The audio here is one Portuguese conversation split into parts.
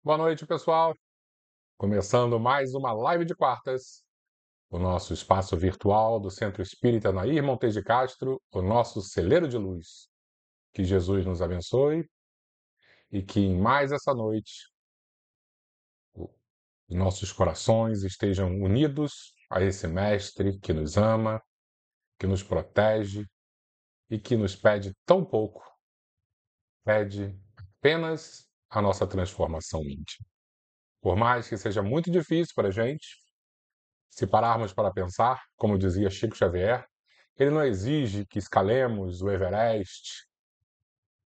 Boa noite, pessoal. Começando mais uma live de quartas, o nosso espaço virtual do Centro Espírita Nair Montes de Castro, o nosso celeiro de luz. Que Jesus nos abençoe e que em mais essa noite nossos corações estejam unidos a esse Mestre que nos ama, que nos protege e que nos pede tão pouco, pede apenas a nossa transformação íntima. Por mais que seja muito difícil para a gente, se pararmos para pensar, como dizia Chico Xavier, ele não exige que escalemos o Everest,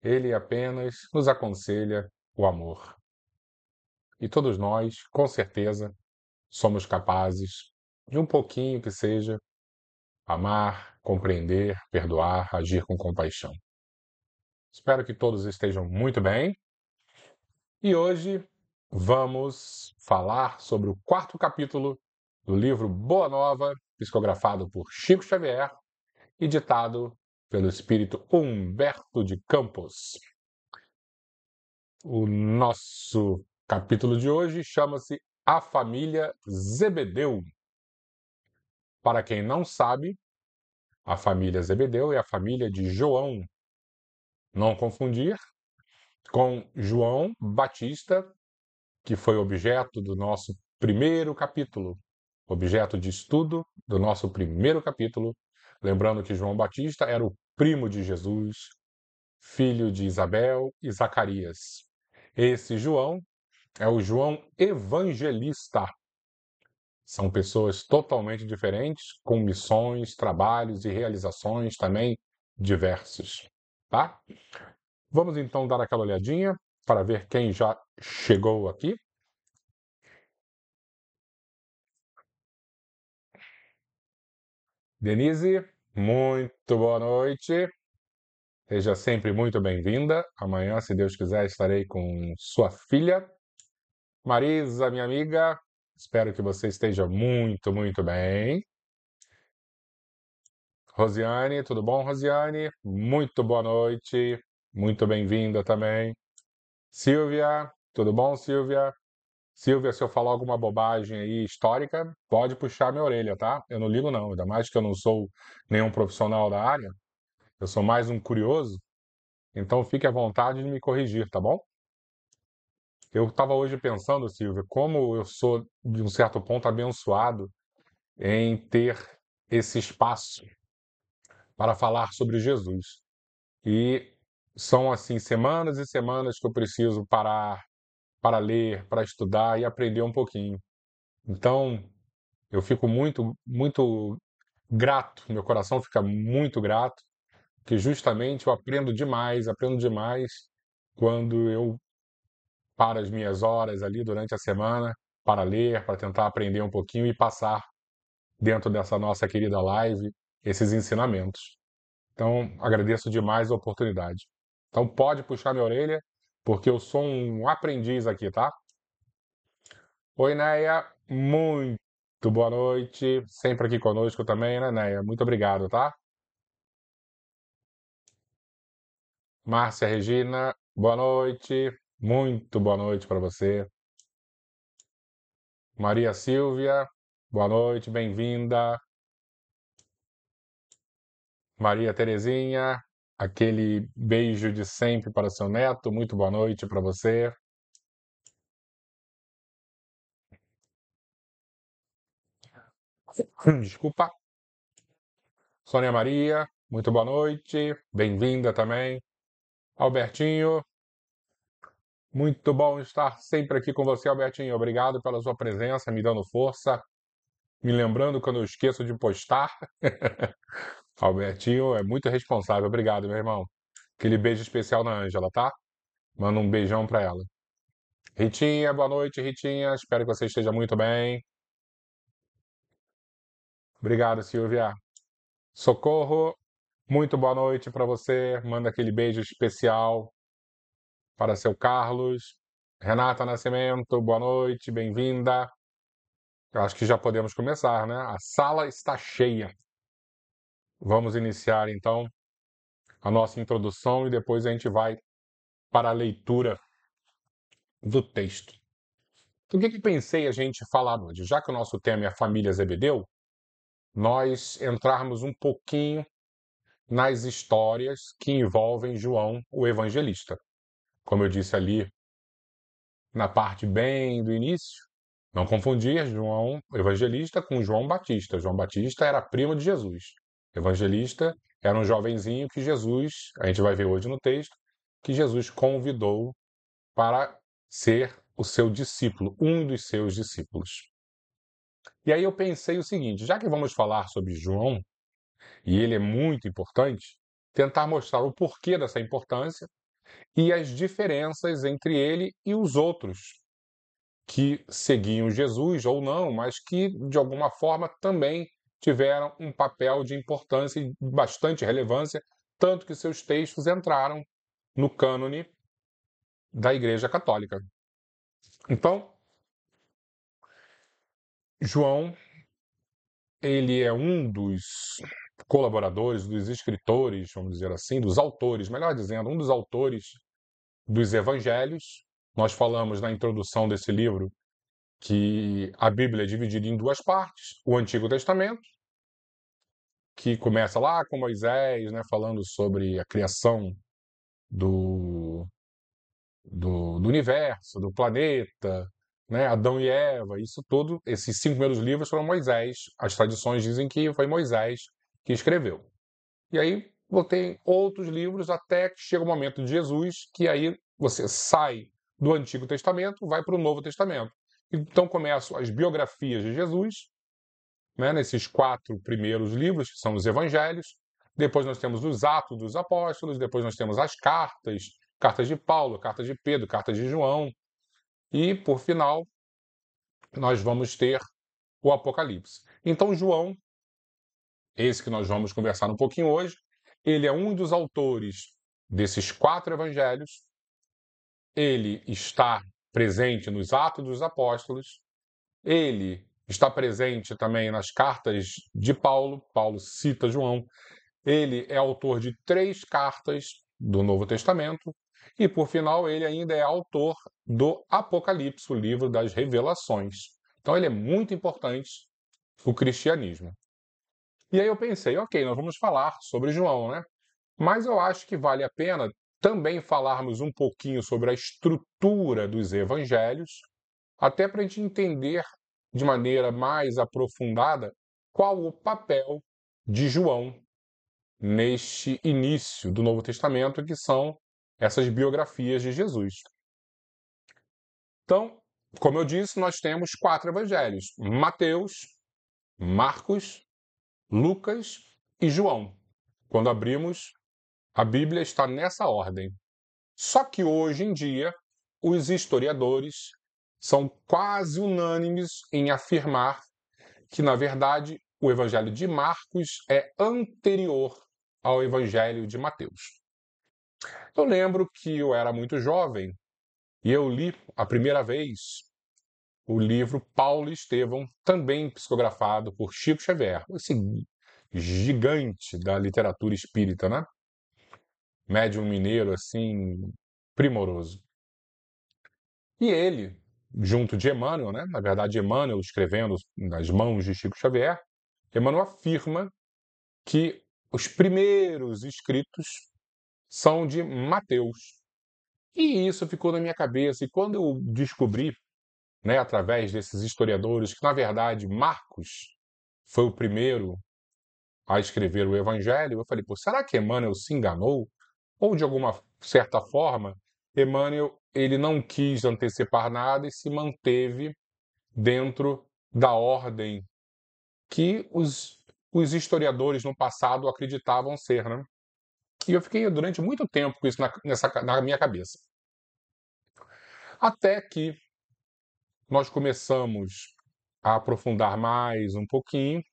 ele apenas nos aconselha o amor. E todos nós, com certeza, somos capazes de um pouquinho que seja amar, compreender, perdoar, agir com compaixão. Espero que todos estejam muito bem. E hoje vamos falar sobre o quarto capítulo do livro Boa Nova, psicografado por Chico Xavier e ditado pelo espírito Humberto de Campos. O nosso capítulo de hoje chama-se A Família Zebedeu. Para quem não sabe, a família Zebedeu é a família de João. Não confundir com João Batista, que foi objeto do nosso primeiro capítulo, objeto de estudo do nosso primeiro capítulo. Lembrando que João Batista era o primo de Jesus, filho de Isabel e Zacarias. Esse João é o João Evangelista. São pessoas totalmente diferentes, com missões, trabalhos e realizações também diversos, tá? Vamos então dar aquela olhadinha para ver quem já chegou aqui. Denise, muito boa noite. Seja sempre muito bem-vinda. Amanhã, se Deus quiser, estarei com sua filha. Marisa, minha amiga, espero que você esteja muito bem. Rosiane, tudo bom, Rosiane? Muito boa noite. Muito bem-vinda também. Silvia, tudo bom, Silvia? Silvia, se eu falar alguma bobagem aí histórica, pode puxar minha orelha, tá? Eu não ligo não, ainda mais que eu não sou nenhum profissional da área. Eu sou mais um curioso, então fique à vontade de me corrigir, tá bom? Eu estava hoje pensando, Silvia, como eu sou, de um certo ponto, abençoado em ter esse espaço para falar sobre Jesus. E são, assim, semanas e semanas que eu preciso parar para ler, para estudar e aprender um pouquinho. Então, eu fico muito grato, meu coração fica muito grato, que justamente eu aprendo demais quando eu paro as minhas horas ali durante a semana para ler, para tentar aprender um pouquinho e passar dentro dessa nossa querida live esses ensinamentos. Então, agradeço demais a oportunidade. Então, pode puxar minha orelha, porque eu sou um aprendiz aqui, tá? Oi, Neia, muito boa noite. Sempre aqui conosco também, né, Neia? Muito obrigado, tá? Márcia Regina, boa noite. Muito boa noite para você. Maria Silvia, boa noite, bem-vinda. Maria Terezinha, aquele beijo de sempre para seu neto. Muito boa noite para você. Desculpa. Sônia Maria, muito boa noite. Bem-vinda também. Albertinho, muito bom estar sempre aqui com você, Albertinho. Obrigado pela sua presença, me dando força, me lembrando quando eu esqueço de postar. Albertinho é muito responsável. Obrigado, meu irmão. Aquele beijo especial na Ângela, tá? Manda um beijão pra ela. Ritinha, boa noite, Ritinha. Espero que você esteja muito bem. Obrigado, Silvia. Socorro, muito boa noite para você. Manda aquele beijo especial para seu Carlos. Renata Nascimento, boa noite, bem-vinda. Eu acho que já podemos começar, né? A sala está cheia. Vamos iniciar então a nossa introdução e depois a gente vai para a leitura do texto. Então, o que pensei a gente falar hoje? Já que o nosso tema é a família Zebedeu, nós entrarmos um pouquinho nas histórias que envolvem João, o evangelista. Como eu disse ali na parte bem do início, não confundir João o evangelista com João Batista. João Batista era primo de Jesus. O evangelista era um jovenzinho que Jesus, a gente vai ver hoje no texto, que Jesus convidou para ser o seu discípulo, um dos seus discípulos. E aí eu pensei o seguinte, já que vamos falar sobre João, e ele é muito importante, tentar mostrar o porquê dessa importância e as diferenças entre ele e os outros que seguiam Jesus ou não, mas que de alguma forma também tiveram um papel de importância e bastante relevância, tanto que seus textos entraram no cânone da Igreja Católica. Então, João, ele é um dos colaboradores, dos escritores, vamos dizer assim, dos autores, melhor dizendo, um dos autores dos evangelhos. Nós falamos na introdução desse livro que a Bíblia é dividida em duas partes, o Antigo Testamento, que começa lá com Moisés, né, falando sobre a criação do, do universo, do planeta, né, Adão e Eva, isso tudo, esses 5 primeiros livros foram Moisés. As tradições dizem que foi Moisés que escreveu. E aí tem outros livros até que chega o momento de Jesus, que aí você sai do Antigo Testamento, vai para o Novo Testamento. Então começam as biografias de Jesus, né, nesses 4 primeiros livros, que são os evangelhos. Depois nós temos os Atos dos Apóstolos, depois nós temos as cartas, cartas de Paulo, cartas de Pedro, cartas de João. E, por final, nós vamos ter o Apocalipse. Então, João, esse que nós vamos conversar um pouquinho hoje, ele é um dos autores desses 4 evangelhos. Ele está presente nos Atos dos Apóstolos. Ele está presente também nas cartas de Paulo. Paulo cita João. Ele é autor de 3 cartas do Novo Testamento. E, por final, ele ainda é autor do Apocalipse, o livro das Revelações. Então, ele é muito importante para o cristianismo. E aí eu pensei, ok, nós vamos falar sobre João, né? Mas eu acho que vale a pena também falarmos um pouquinho sobre a estrutura dos evangelhos, até para a gente entender de maneira mais aprofundada qual o papel de João neste início do Novo Testamento, que são essas biografias de Jesus. Então, como eu disse, nós temos 4 evangelhos: Mateus, Marcos, Lucas e João. Quando abrimos, a Bíblia está nessa ordem. Só que hoje em dia, os historiadores são quase unânimes em afirmar que, na verdade, o Evangelho de Marcos é anterior ao Evangelho de Mateus. Eu lembro que eu era muito jovem e eu li a primeira vez o livro Paulo e Estevão, também psicografado por Chico Xavier, esse gigante da literatura espírita, né? Médium mineiro, assim, primoroso. E ele, junto de Emmanuel, né? Na verdade, Emmanuel escrevendo nas mãos de Chico Xavier, Emmanuel afirma que os primeiros escritos são de Mateus. E isso ficou na minha cabeça. E quando eu descobri, né, através desses historiadores, que na verdade Marcos foi o primeiro a escrever o Evangelho, eu falei, pô, será que Emmanuel se enganou? Ou de alguma certa forma, Emmanuel ele não quis antecipar nada e se manteve dentro da ordem que os historiadores no passado acreditavam ser, né? E eu fiquei durante muito tempo com isso na minha cabeça. Até que nós começamos a aprofundar mais um pouquinho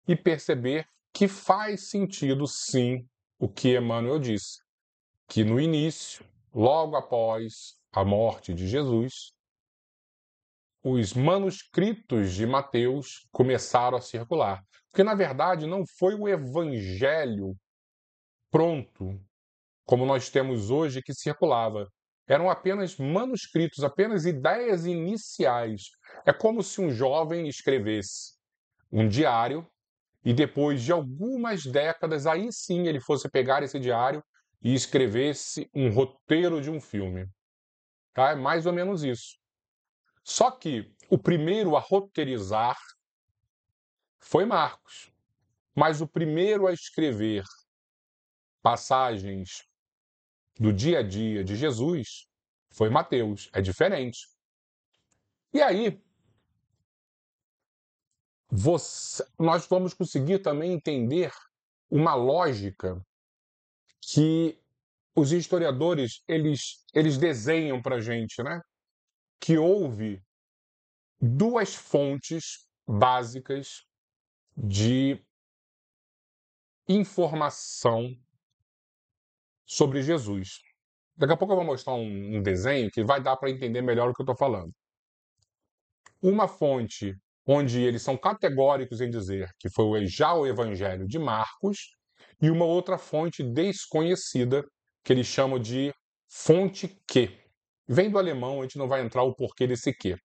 e perceber que faz sentido, sim, o que Emmanuel disse, que no início, logo após a morte de Jesus, os manuscritos de Mateus começaram a circular. Porque, na verdade, não foi o evangelho pronto, como nós temos hoje, que circulava. eram apenas manuscritos, apenas ideias iniciais. É como se um jovem escrevesse um diário e depois de algumas décadas, aí sim ele fosse pegar esse diário e escrevesse um roteiro de um filme. Tá? É mais ou menos isso. Só que o primeiro a roteirizar foi Marcos, mas o primeiro a escrever passagens do dia a dia de Jesus foi Mateus. É diferente. E aí, nós vamos conseguir também entender uma lógica que os historiadores eles desenham para a gente, né? Que houve duas fontes básicas de informação sobre Jesus. Daqui a pouco eu vou mostrar um desenho que vai dar para entender melhor o que eu estou falando. Uma fonte onde eles são categóricos em dizer que foi já o Evangelho de Marcos, e uma outra fonte desconhecida, que eles chamam de fonte Q. Vem do alemão, a gente não vai entrar o porquê desse Q,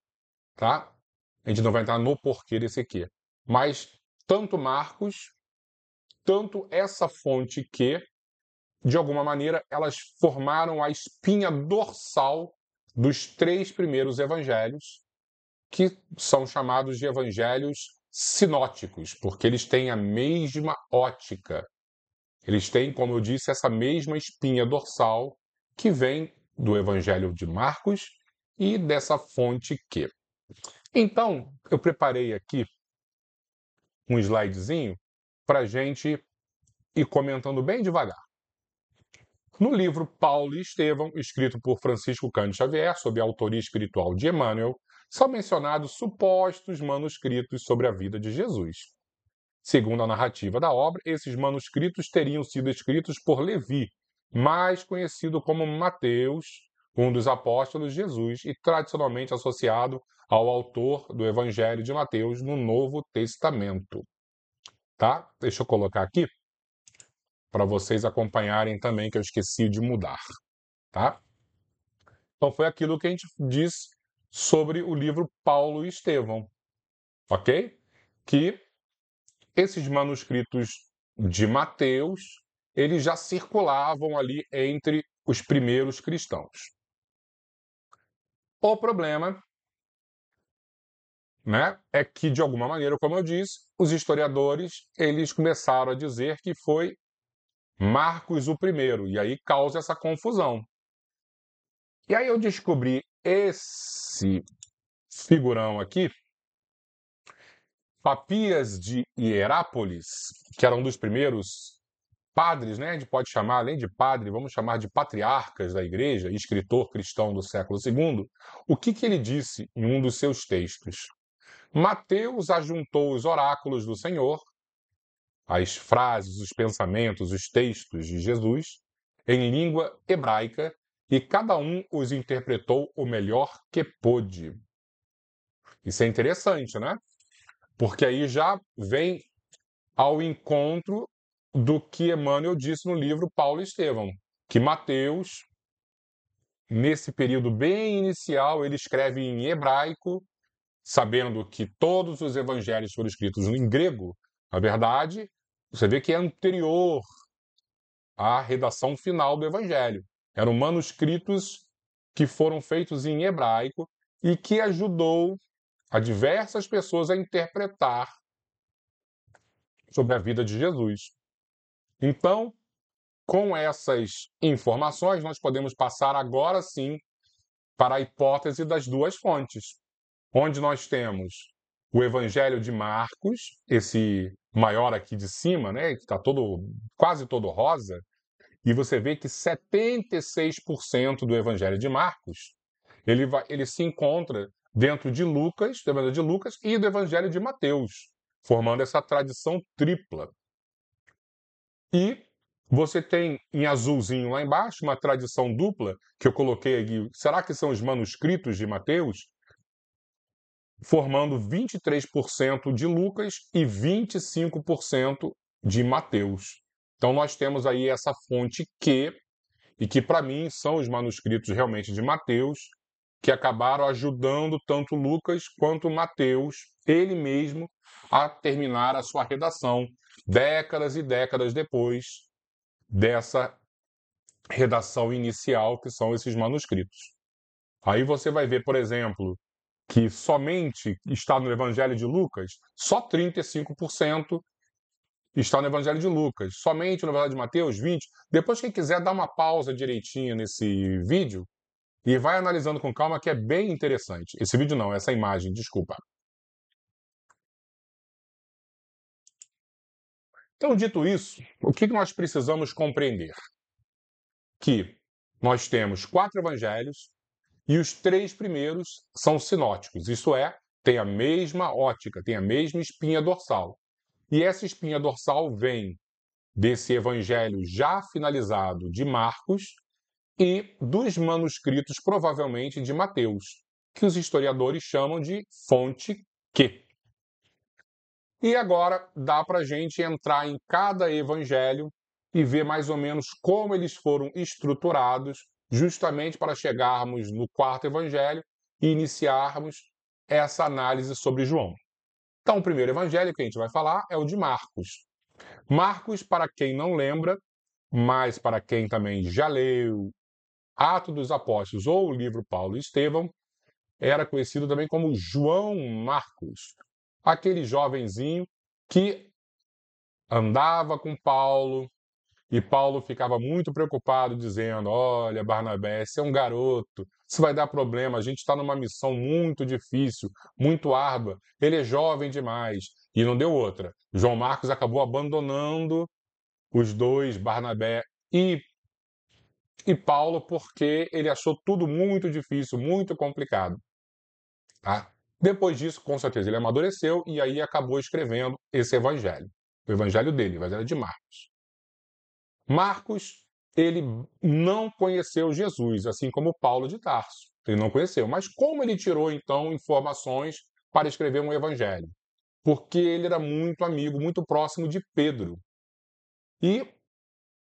tá? A gente não vai entrar no porquê desse Q. Mas tanto Marcos, tanto essa fonte Q, de alguma maneira, elas formaram a espinha dorsal dos três primeiros evangelhos, que são chamados de evangelhos sinóticos, porque eles têm a mesma ótica. Eles têm, como eu disse, essa mesma espinha dorsal que vem do evangelho de Marcos e dessa fonte Q. Então, eu preparei aqui um slidezinho para a gente ir comentando bem devagar. No livro Paulo e Estevão, escrito por Francisco Cândido Xavier, sob a autoria espiritual de Emmanuel, são mencionados supostos manuscritos sobre a vida de Jesus. Segundo a narrativa da obra, esses manuscritos teriam sido escritos por Levi, mais conhecido como Mateus, um dos apóstolos de Jesus e tradicionalmente associado ao autor do Evangelho de Mateus no Novo Testamento. Tá? Deixa eu colocar aqui para vocês acompanharem também, que eu esqueci de mudar. Tá? Então foi aquilo que a gente disse sobre o livro Paulo e Estevão, ok? Que esses manuscritos de Mateus, eles já circulavam ali entre os primeiros cristãos. O problema, né, é que, de alguma maneira, como eu disse, os historiadores eles começaram a dizer que foi Marcos o primeiro, e aí causa essa confusão. E aí eu descobri esse figurão aqui, Papias de Hierápolis, que era um dos primeiros padres, né? A gente pode chamar, além de padre, vamos chamar de patriarcas da igreja, escritor cristão do século II. O que ele disse em um dos seus textos? Mateus ajuntou os oráculos do Senhor, as frases, os pensamentos, os textos de Jesus, em língua hebraica, e cada um os interpretou o melhor que pôde. Isso é interessante, né? Porque aí já vem ao encontro do que Emmanuel disse no livro Paulo e Estevão, que Mateus, nesse período bem inicial, ele escreve em hebraico, sabendo que todos os evangelhos foram escritos em grego. Na verdade, você vê que é anterior à redação final do evangelho. Eram manuscritos que foram feitos em hebraico e que ajudou a diversas pessoas a interpretar sobre a vida de Jesus. Então, com essas informações, nós podemos passar agora sim para a hipótese das duas fontes, onde nós temos o Evangelho de Marcos, esse maior aqui de cima, né, que está quase todo rosa, e você vê que 76% do Evangelho de Marcos ele se encontra dentro de Lucas, do Evangelho de Lucas e do Evangelho de Mateus, formando essa tradição tripla. E você tem em azulzinho lá embaixo uma tradição dupla que eu coloquei aqui. Será que são os manuscritos de Mateus? Formando 23% de Lucas e 25% de Mateus. Então nós temos aí essa fonte Q, e que, para mim, são os manuscritos realmente de Mateus, que acabaram ajudando tanto Lucas quanto Mateus, ele mesmo, a terminar a sua redação, décadas e décadas depois dessa redação inicial, que são esses manuscritos. Aí você vai ver, por exemplo, que somente está no Evangelho de Lucas, só 35% está no Evangelho de Lucas, somente no Evangelho de Mateus, 20%. Depois, quem quiser, dá uma pausa direitinho nesse vídeo e vai analisando com calma, que é bem interessante. Esse vídeo não, essa imagem, desculpa. Então, dito isso, o que nós precisamos compreender? Que nós temos 4 evangelhos e os 3 primeiros são sinóticos, isto é, tem a mesma ótica, tem a mesma espinha dorsal. E essa espinha dorsal vem desse evangelho já finalizado de Marcos e dos manuscritos, provavelmente, de Mateus, que os historiadores chamam de fonte Q. E agora dá para a gente entrar em cada evangelho e ver mais ou menos como eles foram estruturados, justamente para chegarmos no 4º evangelho e iniciarmos essa análise sobre João. Então, o primeiro evangelho que a gente vai falar é o de Marcos. Marcos, para quem não lembra, mas para quem também já leu Atos dos Apóstolos ou o livro Paulo e Estevão, era conhecido também como João Marcos, aquele jovenzinho que andava com Paulo, e Paulo ficava muito preocupado, dizendo: olha, Barnabé, esse é um garoto, isso vai dar problema, a gente está numa missão muito difícil, muito árdua, ele é jovem demais. E não deu outra. João Marcos acabou abandonando os dois, Barnabé e Paulo, porque ele achou tudo muito difícil, muito complicado. Tá? Depois disso, com certeza, ele amadureceu e aí acabou escrevendo esse evangelho. O evangelho dele, o evangelho de Marcos. Marcos, ele não conheceu Jesus, assim como Paulo de Tarso. Ele não conheceu. Mas como ele tirou, então, informações para escrever um evangelho? Porque ele era muito amigo, muito próximo de Pedro. E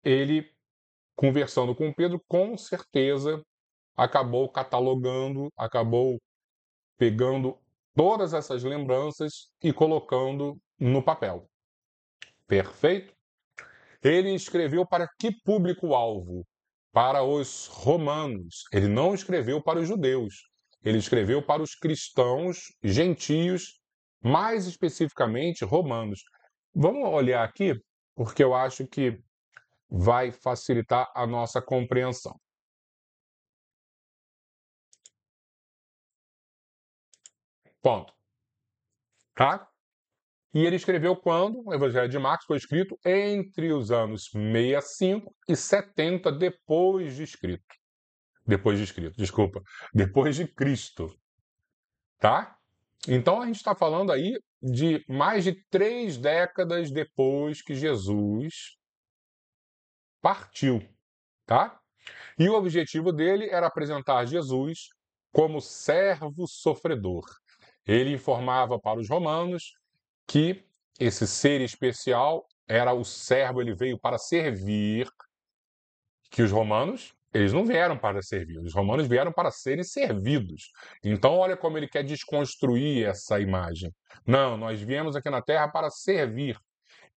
ele, conversando com Pedro, com certeza acabou catalogando, acabou pegando todas essas lembranças e colocando no papel. Perfeito? Ele escreveu para que público-alvo? Para os romanos. Ele não escreveu para os judeus. Ele escreveu para os cristãos gentios, mais especificamente romanos. Vamos olhar aqui, porque eu acho que vai facilitar a nossa compreensão. Ponto. Tá? E ele escreveu quando o Evangelho de Marcos foi escrito entre os anos 65 e 70 depois de escrito. Depois de Cristo. Tá? Então a gente está falando aí de mais de 3 décadas depois que Jesus partiu. Tá? E o objetivo dele era apresentar Jesus como servo sofredor. Ele informava para os romanos que esse ser especial era o servo, ele veio para servir, que os romanos, eles não vieram para servir, os romanos vieram para serem servidos. Então, olha como ele quer desconstruir essa imagem. Não, nós viemos aqui na Terra para servir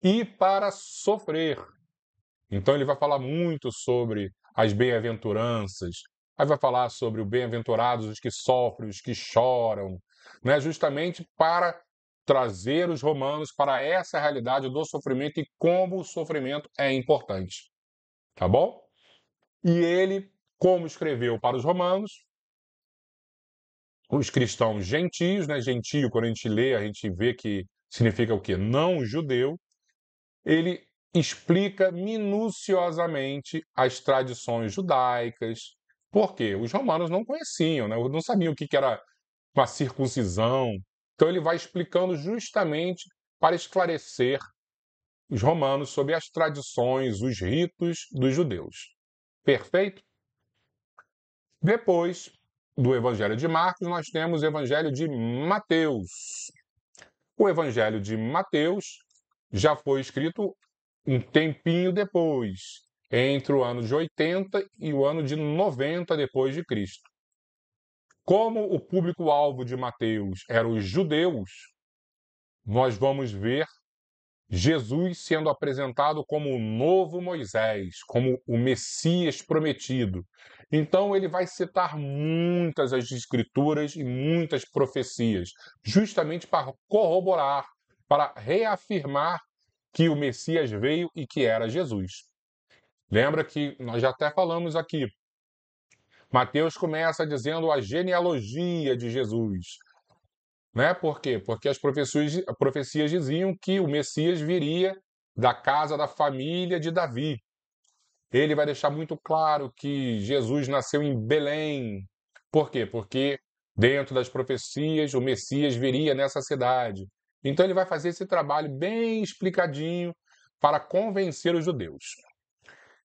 e para sofrer. Então, ele vai falar muito sobre as bem-aventuranças, aí vai falar sobre o bem-aventurados, os que sofrem, os que choram, né? Justamente para trazer os romanos para essa realidade do sofrimento e como o sofrimento é importante. Tá bom? E ele, como escreveu para os romanos, os cristãos gentios, né? Gentio, quando a gente lê, a gente vê que significa o quê? Não judeu. Ele explica minuciosamente as tradições judaicas. Por quê? Os romanos não conheciam, né? Não sabiam o que era uma circuncisão. Então ele vai explicando justamente para esclarecer os romanos sobre as tradições, os ritos dos judeus. Perfeito? Depois do Evangelho de Marcos, nós temos o Evangelho de Mateus. O Evangelho de Mateus já foi escrito um tempinho depois, entre o ano de 80 e o ano de 90 depois de Cristo. Como o público-alvo de Mateus eram os judeus, nós vamos ver Jesus sendo apresentado como o novo Moisés, como o Messias prometido. Então ele vai citar muitas as escrituras e muitas profecias, justamente para corroborar, para reafirmar que o Messias veio e que era Jesus. Lembra que nós já até falamos aqui, Mateus começa dizendo a genealogia de Jesus. Né? Por quê? Porque as profecias diziam que o Messias viria da casa da família de Davi. Ele vai deixar muito claro que Jesus nasceu em Belém. Por quê? Porque dentro das profecias o Messias viria nessa cidade. Então ele vai fazer esse trabalho bem explicadinho para convencer os judeus.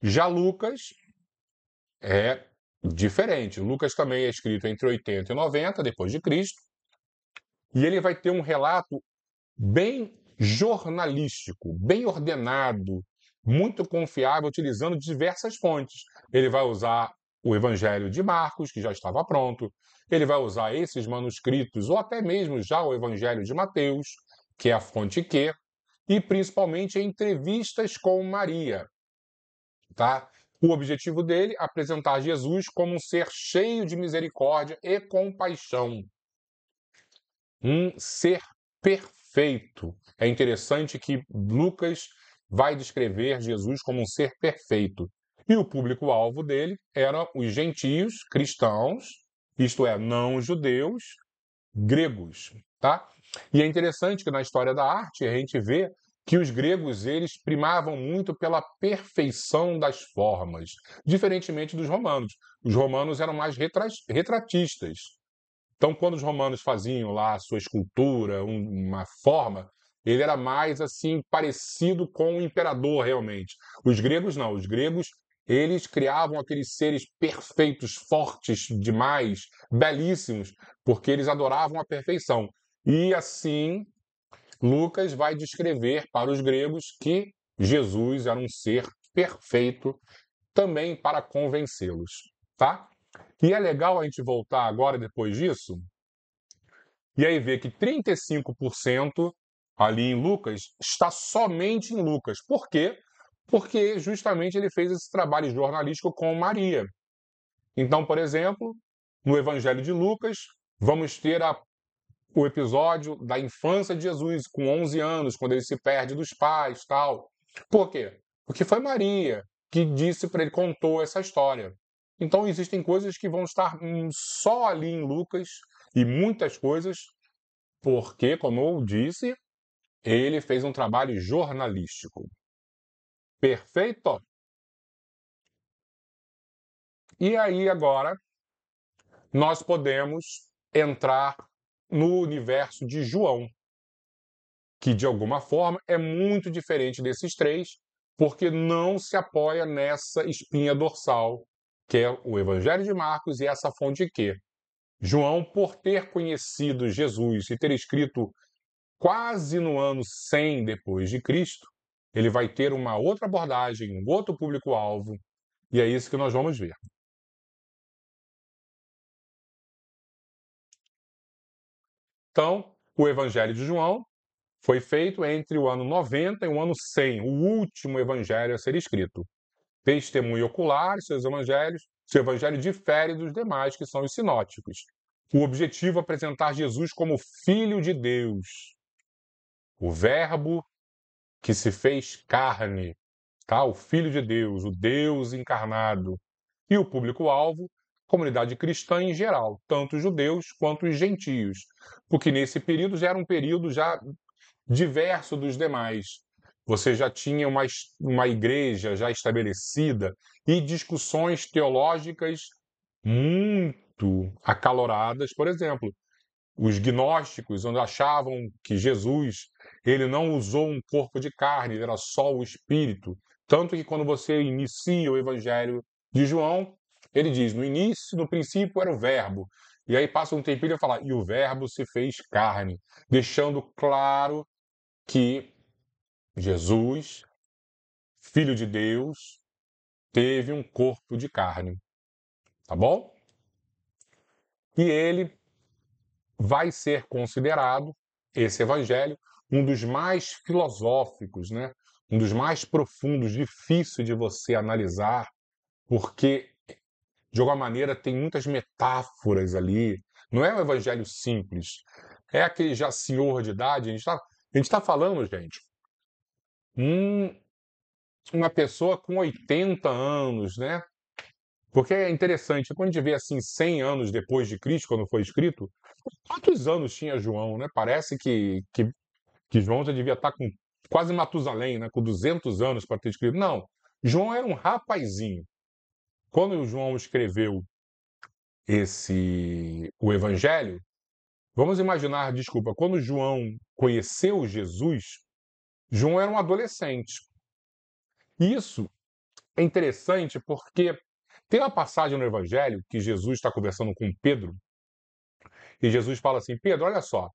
Já Lucas é diferente. Lucas também é escrito entre 80 e 90 depois de Cristo, e ele vai ter um relato bem jornalístico, bem ordenado, muito confiável, utilizando diversas fontes. Ele vai usar o Evangelho de Marcos, que já estava pronto, ele vai usar esses manuscritos, ou até mesmo já o Evangelho de Mateus, que é a fonte Q, e principalmente entrevistas com Maria. Tá? O objetivo dele é apresentar Jesus como um ser cheio de misericórdia e compaixão. Um ser perfeito. É interessante que Lucas vai descrever Jesus como um ser perfeito. E o público-alvo dele eram os gentios cristãos, isto é, não judeus, gregos, tá? E é interessante que na história da arte a gente vê que os gregos eles primavam muito pela perfeição das formas, diferentemente dos romanos. Os romanos eram mais retratistas. Então, quando os romanos faziam lá a sua escultura, uma forma, ele era mais assim parecido com o imperador realmente. Os gregos não, os gregos eles criavam aqueles seres perfeitos, fortes demais, belíssimos, porque eles adoravam a perfeição. E assim, Lucas vai descrever para os gregos que Jesus era um ser perfeito também para convencê-los, tá? E é legal a gente voltar agora, depois disso, e aí ver que 35% ali em Lucas está somente em Lucas. Por quê? Porque justamente ele fez esse trabalho jornalístico com Maria. Então, por exemplo, no Evangelho de Lucas, vamos ter o episódio da infância de Jesus, com 11 anos, quando ele se perde dos pais, tal. Por quê? Porque foi Maria que disse para ele, contou essa história. Então existem coisas que vão estar só ali em Lucas e muitas coisas porque, como eu disse, ele fez um trabalho jornalístico. Perfeito? E aí agora nós podemos entrar no universo de João, que de alguma forma é muito diferente desses três, porque não se apoia nessa espinha dorsal, que é o Evangelho de Marcos e essa fonte Q. João, por ter conhecido Jesus e ter escrito quase no ano 100 depois de Cristo, ele vai ter uma outra abordagem, um outro público-alvo, e é isso que nós vamos ver. Então, o Evangelho de João foi feito entre o ano 90 e o ano 100, o último evangelho a ser escrito. Testemunho ocular, seu evangelho difere dos demais, que são os sinóticos. O objetivo é apresentar Jesus como Filho de Deus, o Verbo que se fez carne, tá? O Filho de Deus, o Deus encarnado. E o público-alvo, comunidade cristã em geral, tanto os judeus quanto os gentios, porque nesse período já era um período já diverso dos demais. Você já tinha uma igreja já estabelecida e discussões teológicas muito acaloradas. Por exemplo, os gnósticos, onde achavam que Jesus ele não usou um corpo de carne, ele era só o espírito. Tanto que quando você inicia o evangelho de João, ele diz, no início, no princípio era o verbo. E aí passa um tempinho e fala, e o verbo se fez carne, deixando claro que Jesus, Filho de Deus, teve um corpo de carne, tá bom? E ele vai ser considerado, esse evangelho, um dos mais filosóficos, né? Um dos mais profundos, difícil de você analisar, porque, de alguma maneira, tem muitas metáforas ali. Não é um evangelho simples. É aquele já senhor de idade. A gente tá falando, gente, um, uma pessoa com 80 anos, né? Porque é interessante, quando a gente vê assim 100 anos depois de Cristo, quando foi escrito, quantos anos tinha João, né? Parece que João já devia estar com quase Matusalém, né? Com 200 anos para ter escrito. Não, João era um rapazinho. Quando o João escreveu o Evangelho, vamos imaginar, desculpa, quando João conheceu Jesus, João era um adolescente. E isso é interessante porque tem uma passagem no Evangelho que Jesus está conversando com Pedro, e Jesus fala assim: Pedro, olha só,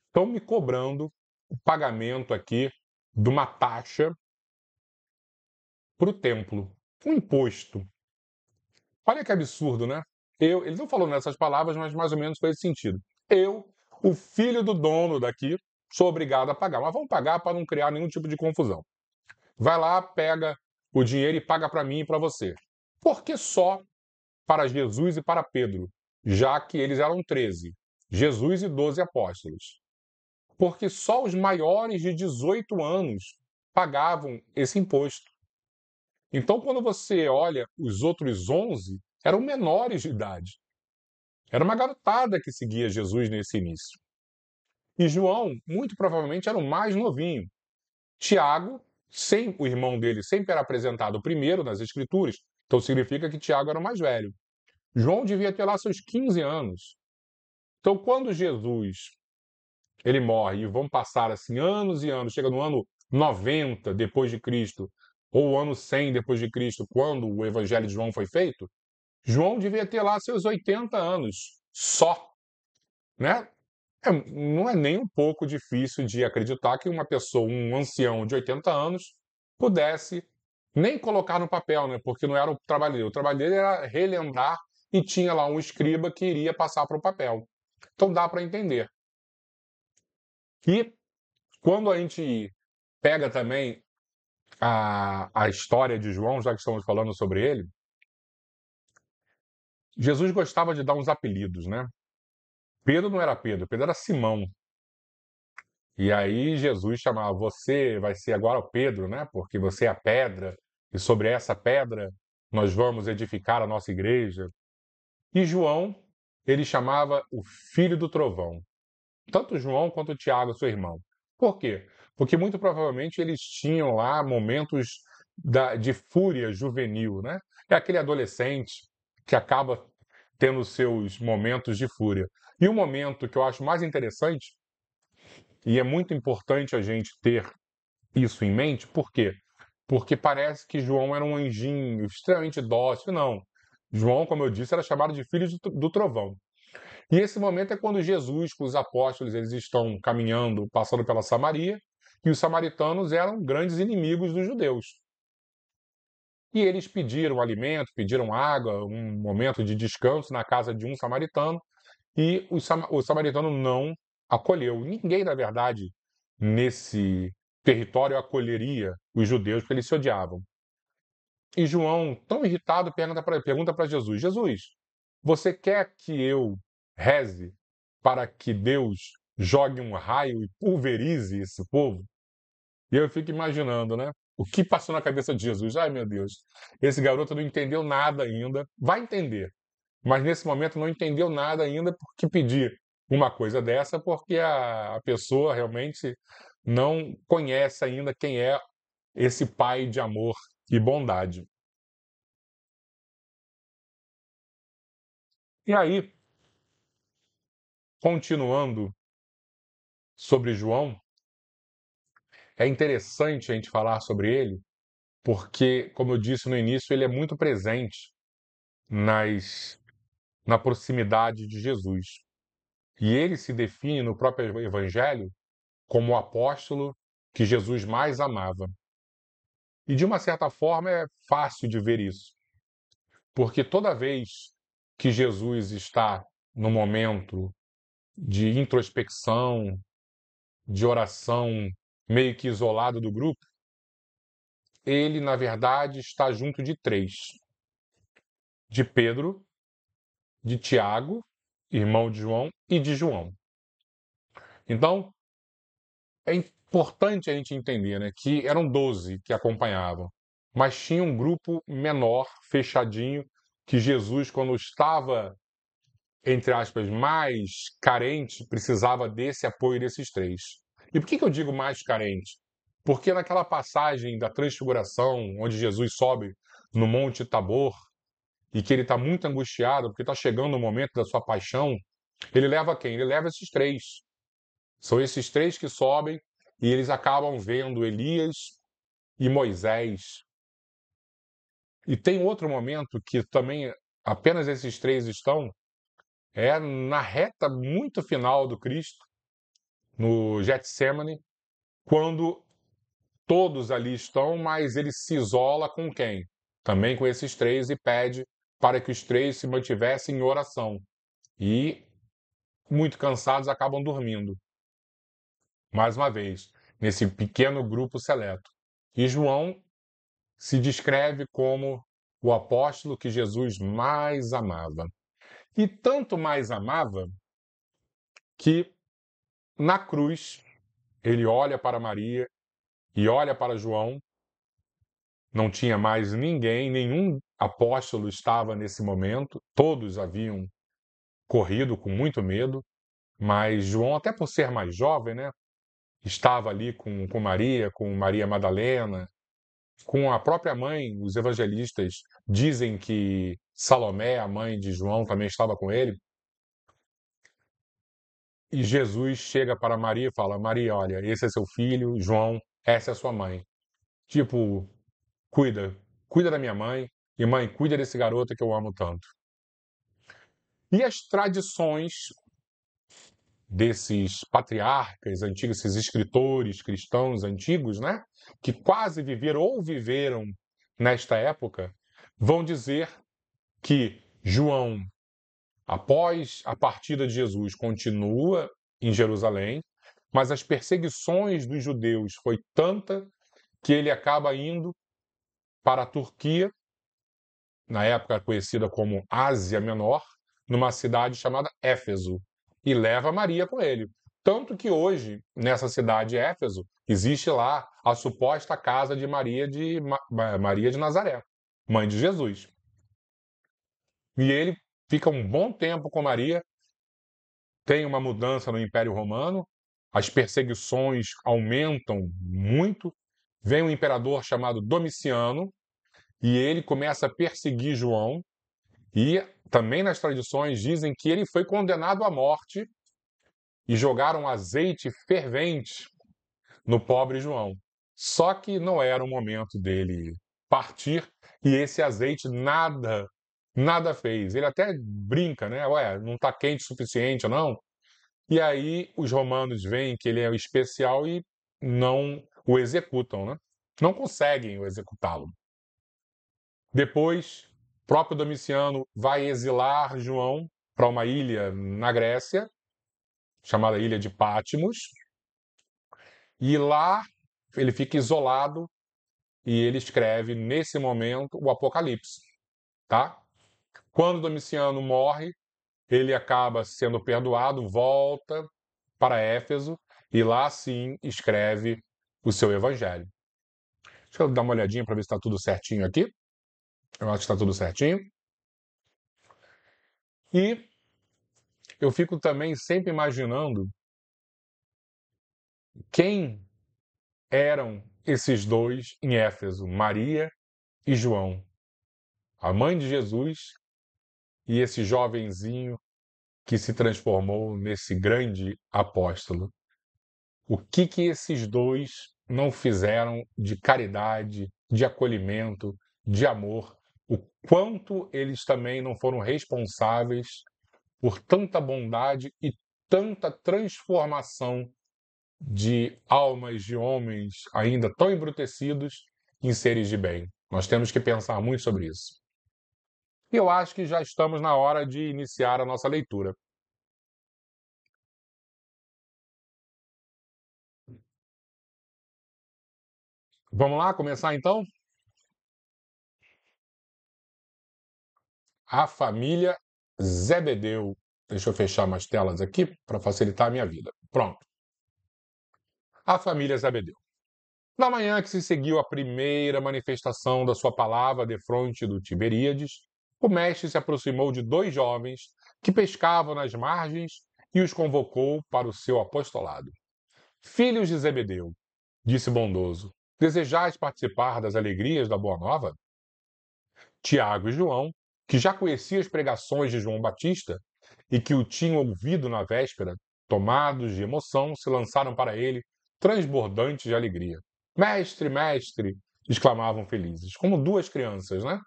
estão me cobrando o pagamento aqui de uma taxa para o templo, um imposto. Olha que absurdo, né? Ele não falou nessas palavras, mas mais ou menos foi esse sentido. Eu, o filho do dono daqui, sou obrigado a pagar, mas vamos pagar para não criar nenhum tipo de confusão. Vai lá, pega o dinheiro e paga para mim e para você. Por que só para Jesus e para Pedro, já que eles eram 13, Jesus e 12 apóstolos? Porque só os maiores de 18 anos pagavam esse imposto. Então, quando você olha os outros 11, eram menores de idade. Era uma garotada que seguia Jesus nesse início. E João, muito provavelmente, era o mais novinho. Tiago, sem o irmão dele, sempre era apresentado primeiro nas Escrituras, então significa que Tiago era o mais velho. João devia ter lá seus 15 anos. Então, quando Jesus ele morre e vão passar assim anos e anos, chega no ano 90 depois de Cristo, ou o ano 100 depois de Cristo, quando o Evangelho de João foi feito, João devia ter lá seus 80 anos só, né? Não é nem um pouco difícil de acreditar que uma pessoa, um ancião de 80 anos, pudesse nem colocar no papel, né? Porque não era o trabalho dele. O trabalho dele era relembrar e tinha lá um escriba que iria passar para o papel. Então dá para entender. E quando a gente pega também a história de João, já que estamos falando sobre ele, Jesus gostava de dar uns apelidos, né? Pedro não era Pedro, Pedro era Simão. E aí Jesus chamava, você vai ser agora o Pedro, né? Porque você é a pedra, e sobre essa pedra nós vamos edificar a nossa igreja. E João, ele chamava o filho do trovão. Tanto João quanto Tiago, seu irmão. Por quê? Porque muito provavelmente eles tinham lá momentos de fúria juvenil, né? É aquele adolescente que acaba tendo seus momentos de fúria. E o momento que eu acho mais interessante, e é muito importante a gente ter isso em mente, por quê? Porque parece que João era um anjinho extremamente dócil. Não. João, como eu disse, era chamado de filho do trovão. E esse momento é quando Jesus, com os apóstolos, eles estão caminhando, passando pela Samaria, e os samaritanos eram grandes inimigos dos judeus. E eles pediram alimento, pediram água, um momento de descanso na casa de um samaritano, e o samaritano não acolheu. Ninguém, na verdade, nesse território acolheria os judeus, porque eles se odiavam. E João, tão irritado, pergunta para Jesus: Jesus, você quer que eu reze para que Deus jogue um raio e pulverize esse povo? E eu fico imaginando, né? O que passou na cabeça de Jesus? Ai, meu Deus, esse garoto não entendeu nada ainda. Vai entender, mas nesse momento não entendeu nada ainda porque pedir uma coisa dessa, porque a pessoa realmente não conhece ainda quem é esse pai de amor e bondade. E aí, continuando sobre João, é interessante a gente falar sobre ele, porque, como eu disse no início, ele é muito presente nas, na proximidade de Jesus. E ele se define no próprio Evangelho como o apóstolo que Jesus mais amava. E de uma certa forma é fácil de ver isso, porque toda vez que Jesus está no momento de introspecção, de oração, meio que isolado do grupo, ele, na verdade, está junto de três: de Pedro, de Tiago, irmão de João, e de João. Então, é importante a gente entender, né, que eram 12 que acompanhavam, mas tinha um grupo menor, fechadinho, que Jesus, quando estava, entre aspas, mais carente, precisava desse apoio desses três. E por que eu digo mais carente? Porque naquela passagem da transfiguração, onde Jesus sobe no Monte Tabor, e que ele está muito angustiado, porque está chegando o momento da sua paixão, ele leva quem? Ele leva esses três. São esses três que sobem e eles acabam vendo Elias e Moisés. E tem outro momento que também apenas esses três estão, é na reta muito final do Cristo, no Getsemane, quando todos ali estão, mas ele se isola com quem? Também com esses três e pede para que os três se mantivessem em oração. E, muito cansados, acabam dormindo. Mais uma vez, nesse pequeno grupo seleto. E João se descreve como o apóstolo que Jesus mais amava. E tanto mais amava que na cruz ele olha para Maria e olha para João. Não tinha mais ninguém, nenhum apóstolo estava nesse momento, todos haviam corrido com muito medo, mas João, até por ser mais jovem, né, estava ali com Maria Madalena, com a própria mãe. Os evangelistas dizem que Salomé, a mãe de João, também estava com ele. E Jesus chega para Maria e fala: Maria, olha, esse é seu filho, João, essa é sua mãe. Tipo, cuida, cuida da minha mãe, e mãe, cuida desse garoto que eu amo tanto. E as tradições desses patriarcas antigos, esses escritores cristãos antigos, né, que quase viveram ou viveram nesta época, vão dizer que João, após a partida de Jesus, continua em Jerusalém, mas as perseguições dos judeus foi tanta que ele acaba indo para a Turquia, na época conhecida como Ásia Menor, numa cidade chamada Éfeso, e leva Maria com ele. Tanto que hoje, nessa cidade de Éfeso, existe lá a suposta casa de Maria de Nazaré, mãe de Jesus. E ele fica um bom tempo com Maria, tem uma mudança no Império Romano, as perseguições aumentam muito, vem um imperador chamado Domiciano, e ele começa a perseguir João, e também nas tradições dizem que ele foi condenado à morte e jogaram azeite fervente no pobre João. Só que não era o momento dele partir e esse azeite nada fez. Ele até brinca, né? Ué, não está quente o suficiente, não? E aí os romanos veem que ele é especial e não o executam, né? Não conseguem o executá-lo. Depois, próprio Domiciano vai exilar João para uma ilha na Grécia, chamada Ilha de Patmos, e lá ele fica isolado e ele escreve, nesse momento, o Apocalipse. Tá? Quando Domiciano morre, ele acaba sendo perdoado, volta para Éfeso e lá sim escreve o seu evangelho. Deixa eu dar uma olhadinha para ver se está tudo certinho aqui. Eu acho que está tudo certinho. E eu fico também sempre imaginando quem eram esses dois em Éfeso, Maria e João, a mãe de Jesus e esse jovenzinho que se transformou nesse grande apóstolo. O que esses dois não fizeram de caridade, de acolhimento, de amor? O quanto eles também não foram responsáveis por tanta bondade e tanta transformação de almas de homens ainda tão embrutecidos em seres de bem. Nós temos que pensar muito sobre isso. E eu acho que já estamos na hora de iniciar a nossa leitura. Vamos lá começar então? A família Zebedeu. Deixa eu fechar umas telas aqui para facilitar a minha vida. Pronto. A família Zebedeu. Na manhã que se seguiu a primeira manifestação da sua palavra defronte do Tiberíades, o mestre se aproximou de dois jovens que pescavam nas margens e os convocou para o seu apostolado. Filhos de Zebedeu, disse bondoso, desejais participar das alegrias da Boa Nova? Tiago e João, que já conheciam as pregações de João Batista e que o tinham ouvido na véspera, tomados de emoção, se lançaram para ele, transbordantes de alegria. Mestre, mestre! Exclamavam felizes, como duas crianças, né?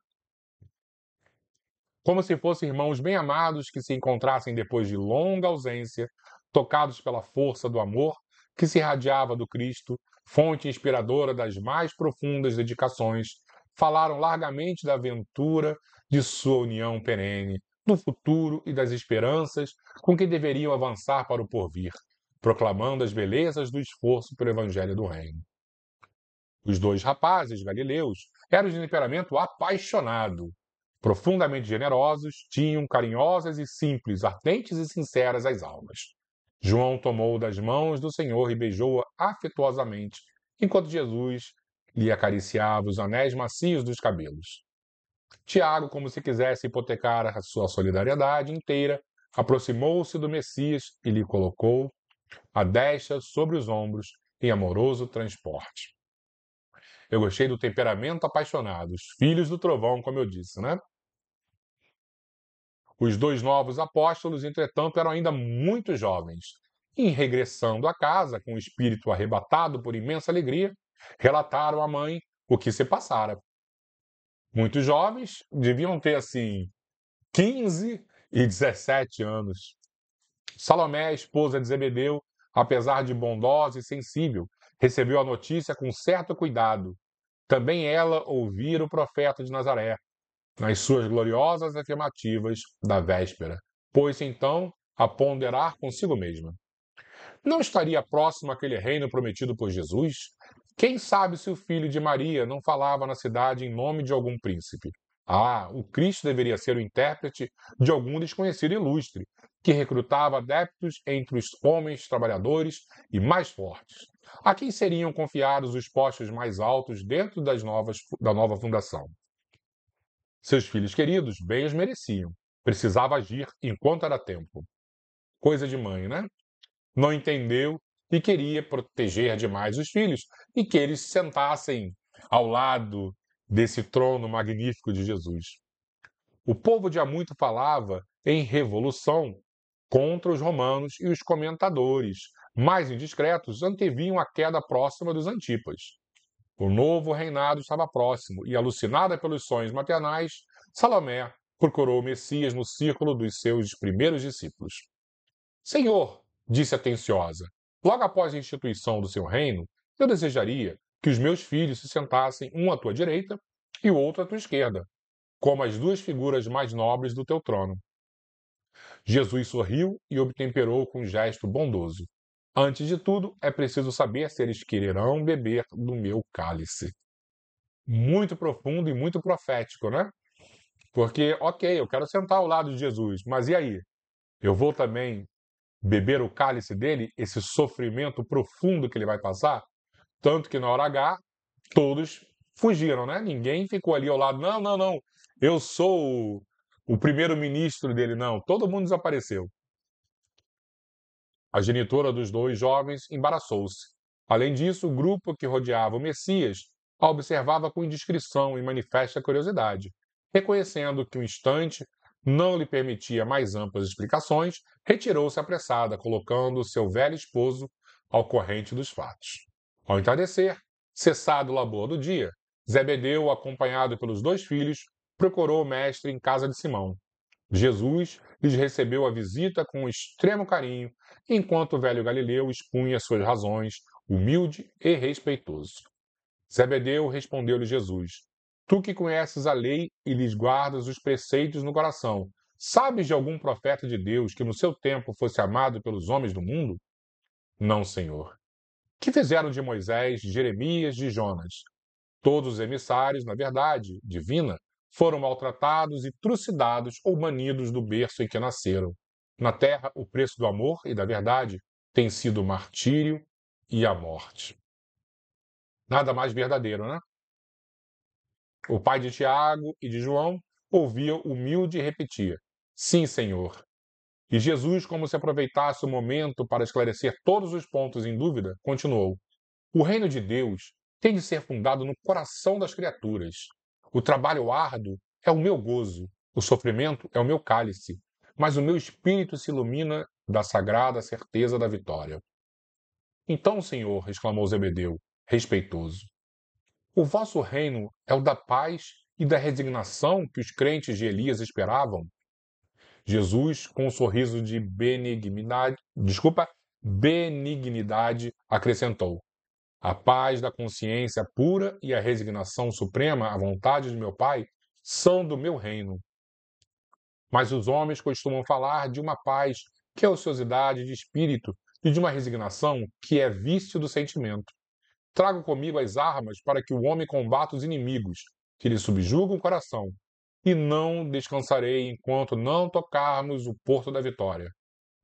Como se fossem irmãos bem amados que se encontrassem depois de longa ausência, tocados pela força do amor que se irradiava do Cristo, fonte inspiradora das mais profundas dedicações, falaram largamente da aventura de sua união perene, do futuro e das esperanças com que deveriam avançar para o porvir, proclamando as belezas do esforço pelo Evangelho do Reino. Os dois rapazes galileus eram de temperamento apaixonado. Profundamente generosos, tinham carinhosas e simples, ardentes e sinceras as almas. João tomou das mãos do Senhor e beijou-a afetuosamente, enquanto Jesus lhe acariciava os anéis macios dos cabelos. Tiago, como se quisesse hipotecar a sua solidariedade inteira, aproximou-se do Messias e lhe colocou a destra sobre os ombros em amoroso transporte. Eu gostei do temperamento apaixonado, os filhos do trovão, como eu disse, né? Os dois novos apóstolos, entretanto, eram ainda muito jovens. E, regressando a casa, com o espírito arrebatado por imensa alegria, relataram à mãe o que se passara. Muitos jovens deviam ter, assim, 15 e 17 anos. Salomé, a esposa de Zebedeu, apesar de bondosa e sensível, recebeu a notícia com certo cuidado. Também ela ouvira o profeta de Nazaré, nas suas gloriosas afirmativas da véspera, pôs-se então a ponderar consigo mesma. Não estaria próximo aquele reino prometido por Jesus? Quem sabe se o filho de Maria não falava na cidade em nome de algum príncipe? Ah, o Cristo deveria ser o intérprete de algum desconhecido ilustre, que recrutava adeptos entre os homens trabalhadores e mais fortes. A quem seriam confiados os postos mais altos dentro da nova fundação? Seus filhos queridos bem os mereciam. Precisava agir enquanto era tempo. Coisa de mãe, né? Não entendeu e queria proteger demais os filhos e que eles se sentassem ao lado desse trono magnífico de Jesus. O povo já muito falava em revolução contra os romanos e os comentadores, mais indiscretos, anteviam a queda próxima dos Antipas. O novo reinado estava próximo e, alucinada pelos sonhos maternais, Salomé procurou o Messias no círculo dos seus primeiros discípulos. Senhor, disse atenciosa, logo após a instituição do seu reino, eu desejaria que os meus filhos se sentassem um à tua direita e o outro à tua esquerda, como as duas figuras mais nobres do teu trono. Jesus sorriu e obtemperou com um gesto bondoso. Antes de tudo, é preciso saber se eles quererão beber do meu cálice. Muito profundo e muito profético, né? Porque, ok, eu quero sentar ao lado de Jesus, mas e aí? Eu vou também beber o cálice dele, esse sofrimento profundo que ele vai passar? Tanto que na hora H, todos fugiram, né? Ninguém ficou ali ao lado, não, não, não, eu sou o primeiro-ministro dele, não. Todo mundo desapareceu. A genitora dos dois jovens embaraçou-se. Além disso, o grupo que rodeava o Messias a observava com indiscrição e manifesta curiosidade, reconhecendo que o instante não lhe permitia mais amplas explicações, retirou-se apressada, colocando seu velho esposo ao corrente dos fatos. Ao entardecer, cessado o labor do dia, Zebedeu, acompanhado pelos dois filhos, procurou o mestre em casa de Simão. Jesus lhes recebeu a visita com extremo carinho, enquanto o velho Galileu expunha suas razões, humilde e respeitoso. Zebedeu respondeu-lhe Jesus: Tu que conheces a lei e lhes guardas os preceitos no coração, sabes de algum profeta de Deus que no seu tempo fosse amado pelos homens do mundo? Não, Senhor. Que fizeram de Moisés, de Jeremias, de Jonas? Todos os emissários, na verdade, divina, foram maltratados e trucidados ou banidos do berço em que nasceram. Na terra, o preço do amor e da verdade tem sido o martírio e a morte. Nada mais verdadeiro, né? O pai de Tiago e de João ouvia humilde e repetia: Sim, Senhor. E Jesus, como se aproveitasse o momento para esclarecer todos os pontos em dúvida, continuou: O reino de Deus tem de ser fundado no coração das criaturas. O trabalho árduo é o meu gozo, o sofrimento é o meu cálice, mas o meu espírito se ilumina da sagrada certeza da vitória. Então, Senhor, exclamou Zebedeu, respeitoso, o vosso reino é o da paz e da resignação que os crentes de Elias esperavam? Jesus, com um sorriso de benignidade, acrescentou: A paz da consciência pura e a resignação suprema à vontade de meu Pai são do meu reino. Mas os homens costumam falar de uma paz que é ociosidade de espírito e de uma resignação que é vício do sentimento. Trago comigo as armas para que o homem combata os inimigos, que lhe subjugam o coração, e não descansarei enquanto não tocarmos o porto da vitória.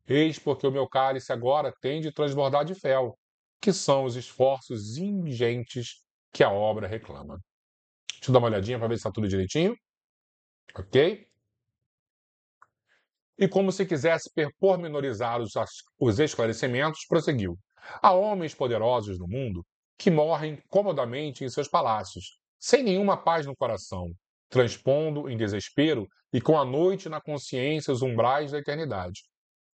Eis porque o meu cálice agora tem de transbordar de fel, que são os esforços ingentes que a obra reclama. Deixa eu dar uma olhadinha para ver se está tudo direitinho. Ok? E como se quisesse pormenorizar os esclarecimentos, prosseguiu. Há homens poderosos no mundo que morrem comodamente em seus palácios, sem nenhuma paz no coração, transpondo em desespero e com a noite na consciência os umbrais da eternidade.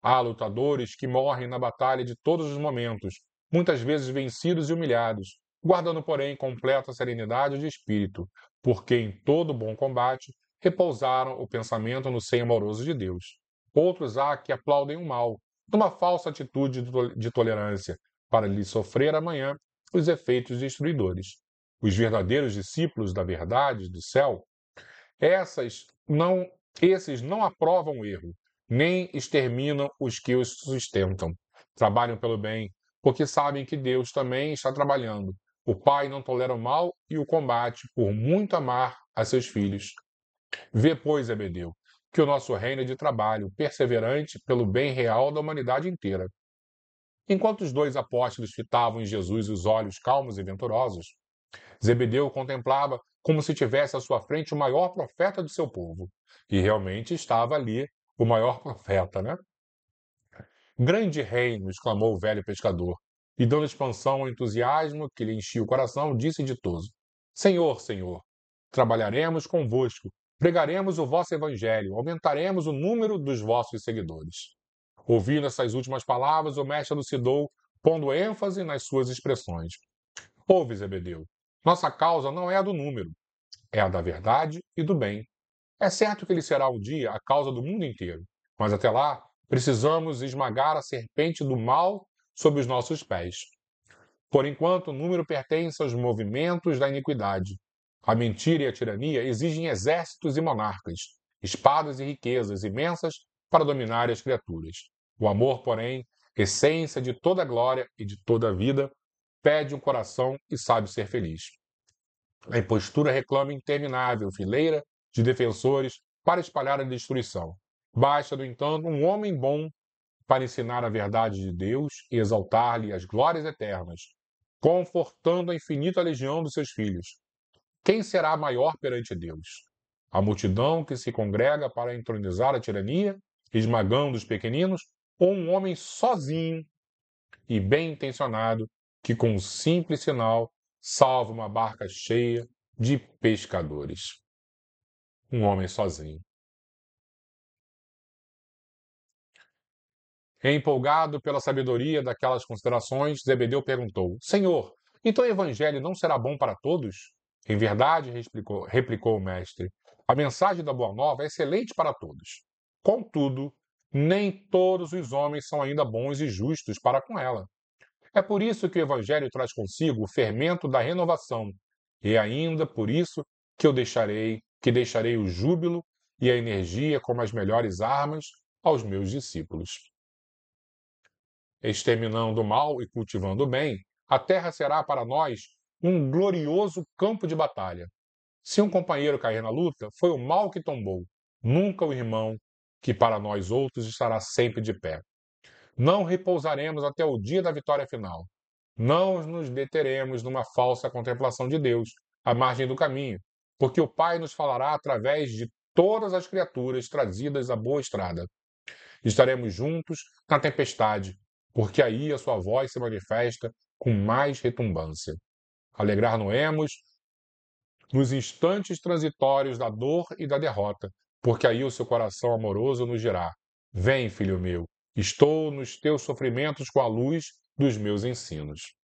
Há lutadores que morrem na batalha de todos os momentos, muitas vezes vencidos e humilhados, guardando, porém, completa serenidade de espírito, porque em todo bom combate repousaram o pensamento no seio amoroso de Deus. Outros há que aplaudem o mal, numa falsa atitude de tolerância, para lhe sofrer amanhã os efeitos destruidores. Os verdadeiros discípulos da verdade do céu, essas não, esses não aprovam o erro, nem exterminam os que os sustentam. Trabalham pelo bem, porque sabem que Deus também está trabalhando. O Pai não tolera o mal e o combate por muito amar a seus filhos. Vê, pois, Zebedeu, que o nosso reino é de trabalho, perseverante pelo bem real da humanidade inteira. Enquanto os dois apóstolos fitavam em Jesus os olhos calmos e venturosos, Zebedeu o contemplava como se tivesse à sua frente o maior profeta do seu povo. E realmente estava ali o maior profeta, né? Grande reino, exclamou o velho pescador, e dando expansão ao entusiasmo que lhe enchia o coração, disse ditoso: Senhor, Senhor, trabalharemos convosco, pregaremos o vosso evangelho, aumentaremos o número dos vossos seguidores. Ouvindo essas últimas palavras, o mestre elucidou, pondo ênfase nas suas expressões. Ouve, Zebedeu, nossa causa não é a do número, é a da verdade e do bem. É certo que ele será um dia a causa do mundo inteiro, mas até lá precisamos esmagar a serpente do mal sob os nossos pés. Por enquanto, o número pertence aos movimentos da iniquidade. A mentira e a tirania exigem exércitos e monarcas, espadas e riquezas imensas para dominar as criaturas. O amor, porém, essência de toda glória e de toda vida, pede um coração e sabe ser feliz. A impostura reclama interminável fileira de defensores para espalhar a destruição. Basta, no entanto, um homem bom para ensinar a verdade de Deus e exaltar-lhe as glórias eternas, confortando a infinita legião dos seus filhos. Quem será maior perante Deus? A multidão que se congrega para entronizar a tirania, esmagando os pequeninos, ou um homem sozinho e bem intencionado que, com um simples sinal, salva uma barca cheia de pescadores? Um homem sozinho. Empolgado pela sabedoria daquelas considerações, Zebedeu perguntou: Senhor, então o evangelho não será bom para todos? Em verdade, replicou o mestre, a mensagem da Boa Nova é excelente para todos. Contudo, nem todos os homens são ainda bons e justos para com ela. É por isso que o Evangelho traz consigo o fermento da renovação, e é ainda por isso que deixarei o júbilo e a energia como as melhores armas aos meus discípulos. Exterminando o mal e cultivando o bem, a terra será para nós um glorioso campo de batalha. Se um companheiro cair na luta, foi o mal que tombou, nunca o irmão, que para nós outros estará sempre de pé. Não repousaremos até o dia da vitória final. Não nos deteremos numa falsa contemplação de Deus, à margem do caminho, porque o Pai nos falará através de todas as criaturas trazidas à boa estrada. Estaremos juntos na tempestade, porque aí a sua voz se manifesta com mais retumbância. Alegrar-nos-emos nos instantes transitórios da dor e da derrota, porque aí o seu coração amoroso nos dirá: Vem, filho meu, estou nos teus sofrimentos com a luz dos meus ensinos.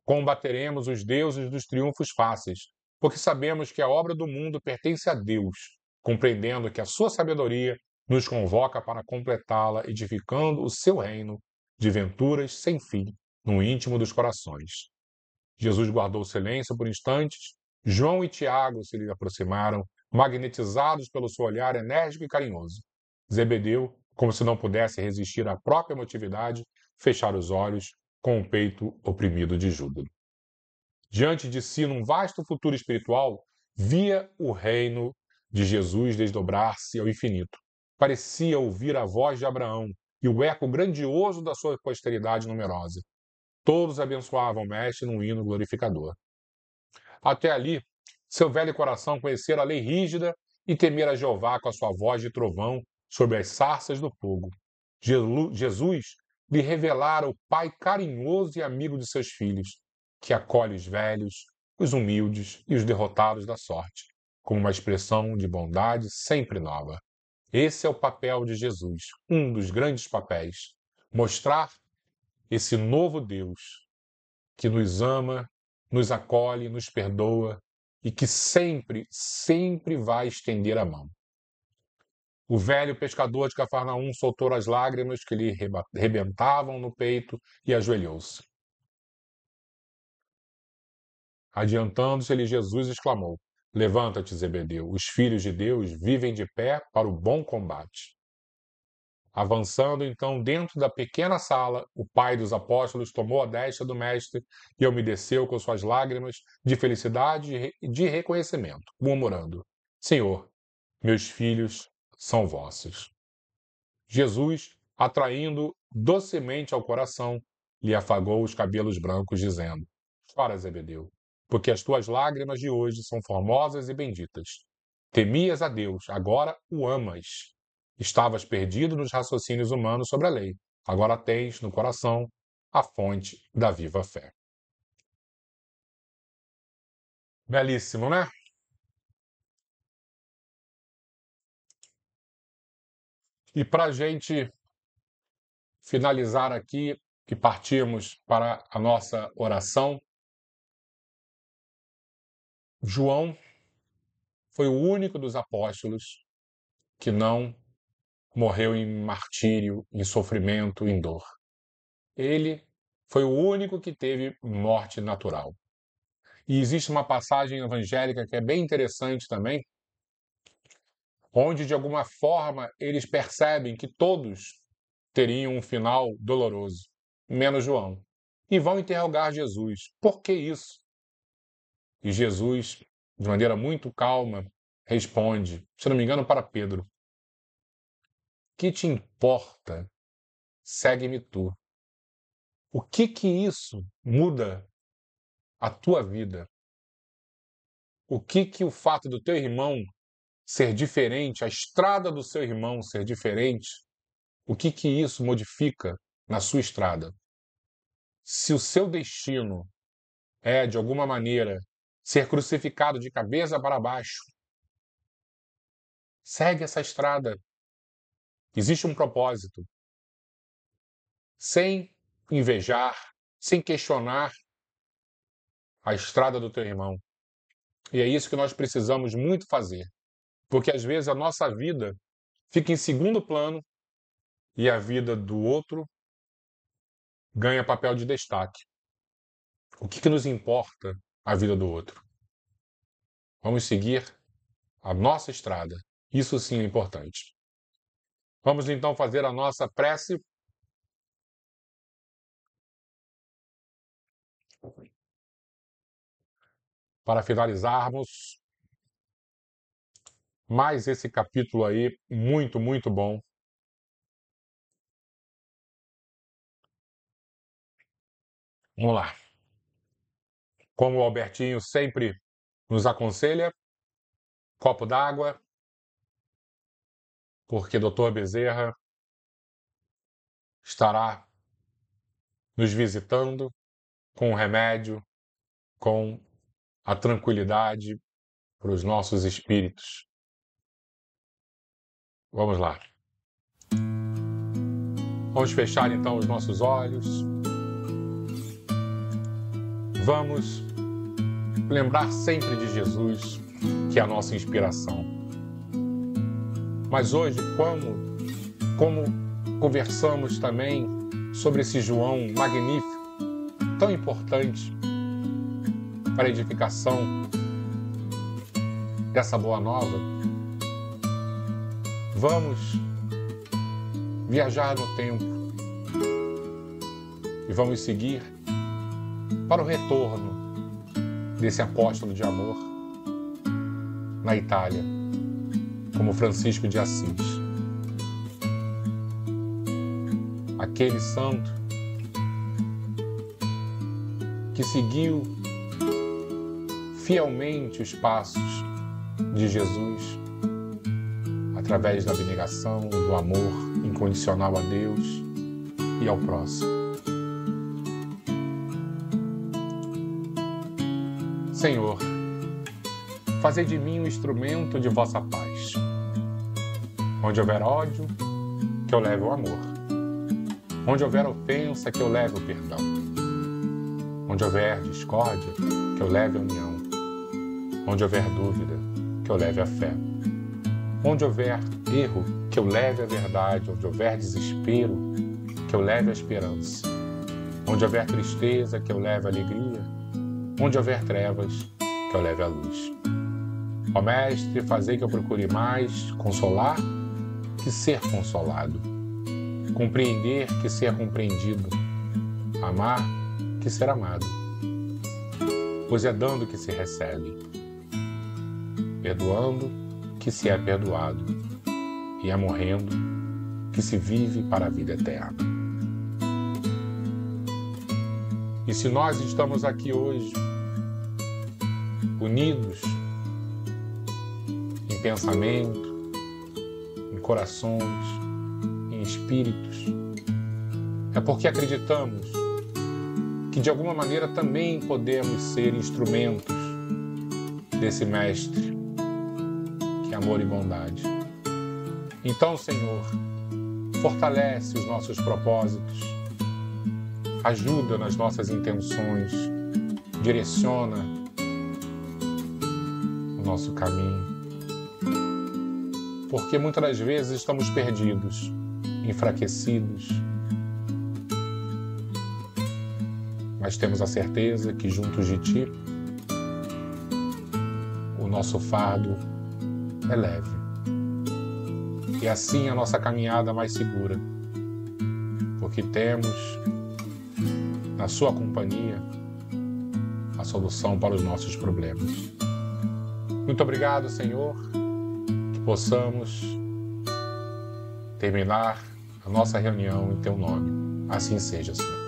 Combateremos os deuses dos triunfos fáceis, porque sabemos que a obra do mundo pertence a Deus, compreendendo que a sua sabedoria nos convoca para completá-la, edificando o seu reino de venturas sem fim no íntimo dos corações. Jesus guardou silêncio por instantes. João e Tiago se lhe aproximaram, magnetizados pelo seu olhar enérgico e carinhoso. Zebedeu, como se não pudesse resistir à própria emotividade, fechara os olhos, com o peito oprimido de júbilo. Diante de si, num vasto futuro espiritual, via o reino de Jesus desdobrar-se ao infinito. Parecia ouvir a voz de Abraão e o eco grandioso da sua posteridade numerosa. Todos abençoavam o Mestre num hino glorificador. Até ali, seu velho coração conhecera a lei rígida e temera Jeová com a sua voz de trovão sobre as sarças do fogo. Jesus lhe revelara o Pai carinhoso e amigo de seus filhos, que acolhe os velhos, os humildes e os derrotados da sorte, com uma expressão de bondade sempre nova. Esse é o papel de Jesus, um dos grandes papéis. Mostrar esse novo Deus que nos ama, nos acolhe, nos perdoa e que sempre, sempre vai estender a mão. O velho pescador de Cafarnaum soltou as lágrimas que lhe rebentavam no peito e ajoelhou-se. Adiantando-se-lhe, Jesus exclamou: Levanta-te, Zebedeu, os filhos de Deus vivem de pé para o bom combate. Avançando então dentro da pequena sala, o pai dos apóstolos tomou a destra do mestre e umedeceu com suas lágrimas de felicidade e de reconhecimento, murmurando: Senhor, meus filhos são vossos. Jesus, atraindo docemente ao coração, lhe afagou os cabelos brancos, dizendo: Chora, Zebedeu, porque as tuas lágrimas de hoje são formosas e benditas. Temias a Deus, agora o amas. Estavas perdido nos raciocínios humanos sobre a lei. Agora tens no coração a fonte da viva fé. Belíssimo, né? E para a gente finalizar aqui e partirmos para a nossa oração, João foi o único dos apóstolos que não morreu em martírio, em sofrimento, em dor. Ele foi o único que teve morte natural. E existe uma passagem evangélica que é bem interessante também, onde de alguma forma eles percebem que todos teriam um final doloroso, menos João. E vão interrogar Jesus: por que isso? E Jesus, de maneira muito calma, responde, se não me engano, para Pedro: que te importa? Segue-me tu. O que isso muda a tua vida? O que o fato do teu irmão ser diferente, a estrada do seu irmão ser diferente, o que isso modifica na sua estrada? Se o seu destino é, de alguma maneira, ser crucificado de cabeça para baixo, segue essa estrada. Existe um propósito. Sem invejar, sem questionar a estrada do teu irmão. E é isso que nós precisamos muito fazer. Porque às vezes a nossa vida fica em segundo plano e a vida do outro ganha papel de destaque. O que nos importa a vida do outro? Vamos seguir a nossa estrada. Isso sim é importante. Vamos então fazer a nossa prece. Para finalizarmos mais esse capítulo aí, muito, muito bom. Vamos lá. Como o Albertinho sempre nos aconselha, copo d'água, porque Dr. Bezerra estará nos visitando com o remédio, com a tranquilidade para os nossos espíritos. Vamos lá. Vamos fechar então os nossos olhos. Vamos lembrar sempre de Jesus, que é a nossa inspiração. Mas hoje, como conversamos também sobre esse João magnífico, tão importante para a edificação dessa boa nova, vamos viajar no tempo e vamos seguir para o retorno desse apóstolo de amor na Itália, como Francisco de Assis. Aquele santo que seguiu fielmente os passos de Jesus através da abnegação, do amor incondicional a Deus e ao próximo. Senhor, fazei de mim um instrumento de vossa paz. Onde houver ódio, que eu leve o amor. Onde houver ofensa, que eu leve o perdão. Onde houver discórdia, que eu leve a união. Onde houver dúvida, que eu leve a fé. Onde houver erro, que eu leve a verdade. Onde houver desespero, que eu leve a esperança. Onde houver tristeza, que eu leve a alegria. Onde houver trevas, que eu leve a luz. Ó Mestre, fazei que eu procure mais consolar que ser consolado. Compreender que ser compreendido. Amar que ser amado. Pois é dando que se recebe. Perdoando que se é perdoado. E é morrendo que se vive para a vida eterna. E se nós estamos aqui hoje, unidos em pensamento, em corações, em espíritos, é porque acreditamos que de alguma maneira também podemos ser instrumentos desse Mestre, que é amor e bondade. Então, Senhor, fortalece os nossos propósitos, ajuda nas nossas intenções, direciona o nosso caminho. Porque muitas das vezes estamos perdidos, enfraquecidos, mas temos a certeza que juntos de Ti, o nosso fardo é leve. E assim a nossa caminhada mais segura, porque temos na Sua companhia a solução para os nossos problemas. Muito obrigado, Senhor, que possamos terminar a nossa reunião em Teu nome. Assim seja, Senhor.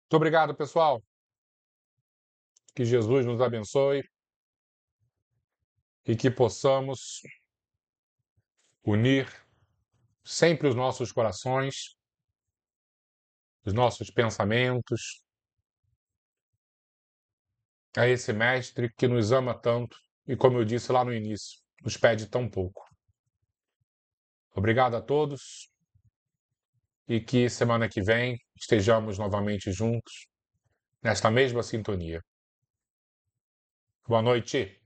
Muito obrigado, pessoal. Que Jesus nos abençoe e que possamos unir sempre os nossos corações, os nossos pensamentos a esse Mestre que nos ama tanto e, como eu disse lá no início, nos pede tão pouco. Obrigado a todos e que semana que vem estejamos novamente juntos nesta mesma sintonia. Boa noite.